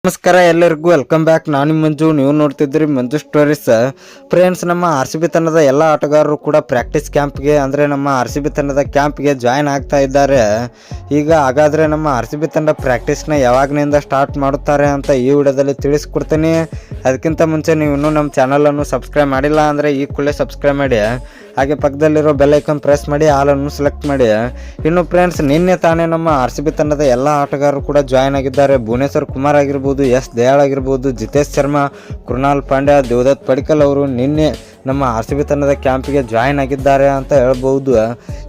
ನಮಸ್ಕಾರ ಎಲ್ಲರಿಗೂ welcome back. ನಾನು ಮಂಜು, ನೀವು ನೋಡ್ತಿದ್ರಿ ಮಂಜು ಸ್ಟೋರೀಸ್. ಫ್ರೆಂಡ್ಸ್, ನಮ್ಮ RCB ತಂಡದ ಎಲ್ಲ ಆಟಗಾರರು ಕೂಡ ಪ್ರಾಕ್ಟೀಸ್ ಕ್ಯಾಂಪ್ಗೆ ಅಂದರೆ ನಮ್ಮ RCB ತಂಡದ ಕ್ಯಾಂಪ್ಗೆ ಜಾಯ್ನ್ ಆಗ್ತಾ ಇದ್ದಾರೆ. ಈಗ ಹಾಗಾದರೆ ನಮ್ಮ RCB ತಂಡ ಪ್ರಾಕ್ಟೀಸ್ನ ಯಾವಾಗಿನಿಂದ ಸ್ಟಾರ್ಟ್ ಮಾಡುತ್ತಾರೆ ಅಂತ ಈ ವಿಡಿಯೋದಲ್ಲಿ ತಿಳಿಸ್ಕೊಡ್ತೀನಿ. ಅದಕ್ಕಿಂತ ಮುಂಚೆ ನೀವು ಇನ್ನೂ ನಮ್ಮ ಚಾನಲನ್ನು ಸಬ್ಸ್ಕ್ರೈಬ್ ಮಾಡಿಲ್ಲ ಅಂದರೆ ಈ ಕೂಡಲೇ ಸಬ್ಸ್ಕ್ರೈಬ್ ಮಾಡಿ, ಹಾಗೆ ಪಕ್ಕದಲ್ಲಿರೋ ಬೆಲ್ ಐಕಾನ್ ಪ್ರೆಸ್ ಮಾಡಿ ಆಲನ್ನು ಸೆಲೆಕ್ಟ್ ಮಾಡಿ. ಇನ್ನು ಫ್ರೆಂಡ್ಸ್, ನಿನ್ನೆ ತಾನೇ ನಮ್ಮ RCB ತಂಡದ ಎಲ್ಲ ಆಟಗಾರರು ಕೂಡ ಜಾಯ್ನ್ ಆಗಿದ್ದಾರೆ. ಭುವನೇಶ್ವರ್ ಕುಮಾರ್ ಆಗಿರ್ಬೋದು, ಎಸ್ ದಯಾಳ್ ಆಗಿರ್ಬೋದು, ಜಿತೇಶ್ ಶರ್ಮಾ, ಕೃಣಾಲ್ ಪಾಂಡ್ಯ, ದೇವದತ್ ಪಡಿಕ್ಕಲ್ ಅವರು ನಿನ್ನೆ ನಮ್ಮ RCB ತಂಡದ ಕ್ಯಾಂಪಿಗೆ ಜಾಯ್ನ್ ಆಗಿದ್ದಾರೆ ಅಂತ ಹೇಳ್ಬೋದು.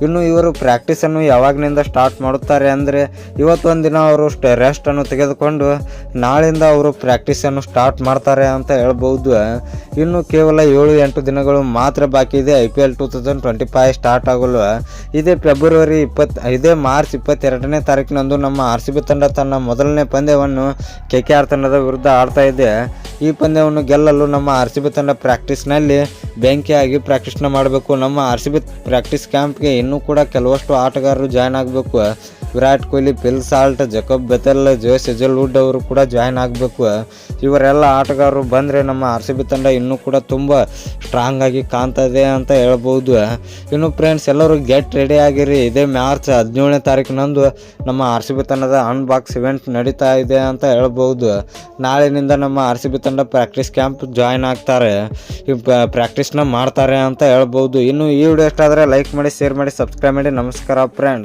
ಇನ್ನು ಇವರು ಪ್ರಾಕ್ಟೀಸನ್ನು ಯಾವಾಗಿನಿಂದ ಸ್ಟಾರ್ಟ್ ಮಾಡುತ್ತಾರೆ ಅಂದರೆ ಇವತ್ತು ಒಂದು ದಿನ ಅವರು ರೆಸ್ಟನ್ನು ತೆಗೆದುಕೊಂಡು ನಾಳೆಯಿಂದ ಅವರು ಪ್ರಾಕ್ಟೀಸನ್ನು ಸ್ಟಾರ್ಟ್ ಮಾಡ್ತಾರೆ ಅಂತ ಹೇಳ್ಬೋದು. ಇನ್ನು ಕೇವಲ 7-8 ದಿನಗಳು ಮಾತ್ರ ಬಾಕಿ ಇದೆ IPL 2025 ಸ್ಟಾರ್ಟ್ ಆಗಲು. ಇದೇ ಮಾರ್ಚ್ 22ನೇ ತಾರೀಕಿನಂದು ನಮ್ಮ RCB ತಂಡ ತನ್ನ ಮೊದಲನೇ ಪಂದ್ಯವನ್ನು KKR ತಂಡದ ವಿರುದ್ಧ ಆಡ್ತಾ ಇದೆ. ಈ ಪಂದ್ಯವನ್ನು ಗೆಲ್ಲಲು ನಮ್ಮ RCB ತಂಡ ಪ್ರಾಕ್ಟೀಸ್ನಲ್ಲಿ ಬೆಂಕಿಯಾಗಿ ಪ್ರಾಕ್ಟೀಸ್ನ ಮಾಡಬೇಕು. ನಮ್ಮ RCB ಪ್ರಾಕ್ಟೀಸ್ ಕ್ಯಾಂಪ್ಗೆ ಇನ್ನೂ ಕೂಡ ಕೆಲವಷ್ಟು ಆಟಗಾರರು ಜಾಯ್ನ್ ಆಗಬೇಕು. Virat Kohli, Phil Salt, Jacob Bethell, Jos Hazlewood ಅವರು ಕೂಡ ಜಾಯ್ನ್ ಆಗಬೇಕು. ಇವರೆಲ್ಲ ಆಟಗಾರರು ಬಂದರೆ ನಮ್ಮ RCB ತಂಡ ಇನ್ನೂ ಕೂಡ ತುಂಬ ಸ್ಟ್ರಾಂಗ್ ಆಗಿ ಕಾಣ್ತದೆ ಅಂತ ಹೇಳ್ಬೋದು. ಇನ್ನು ಫ್ರೆಂಡ್ಸ್, ಎಲ್ಲರೂ ಗೆಟ್ ರೆಡಿ ಆಗಿರಿ. ಇದೇ ಮಾರ್ಚ್ 17ನೇ ತಾರೀಕಿನಂದು ನಮ್ಮ RCB ತಂಡದ ಅನ್ಬಾಕ್ಸ್ ಇವೆಂಟ್ ನಡೀತಾ ಇದೆ ಅಂತ ಹೇಳ್ಬೋದು. ನಾಳಿನಿಂದ ನಮ್ಮ RCB ತಂಡ ಪ್ರಾಕ್ಟೀಸ್ ಕ್ಯಾಂಪ್ ಜಾಯ್ನ್ ಆಗ್ತಾರೆ, ಪ್ರಾಕ್ಟೀಸ್ನ ಮಾಡ್ತಾರೆ ಅಂತ ಹೇಳ್ಬೋದು. ಇನ್ನು ಈ ವಿಡಿಯೋ ಇಷ್ಟ ಆದರೆ ಲೈಕ್ ಮಾಡಿ, ಶೇರ್ ಮಾಡಿ, ಸಬ್ಸ್ಕ್ರೈಬ್ ಮಾಡಿ. ನಮಸ್ಕಾರ ಫ್ರೆಂಡ್ಸ್.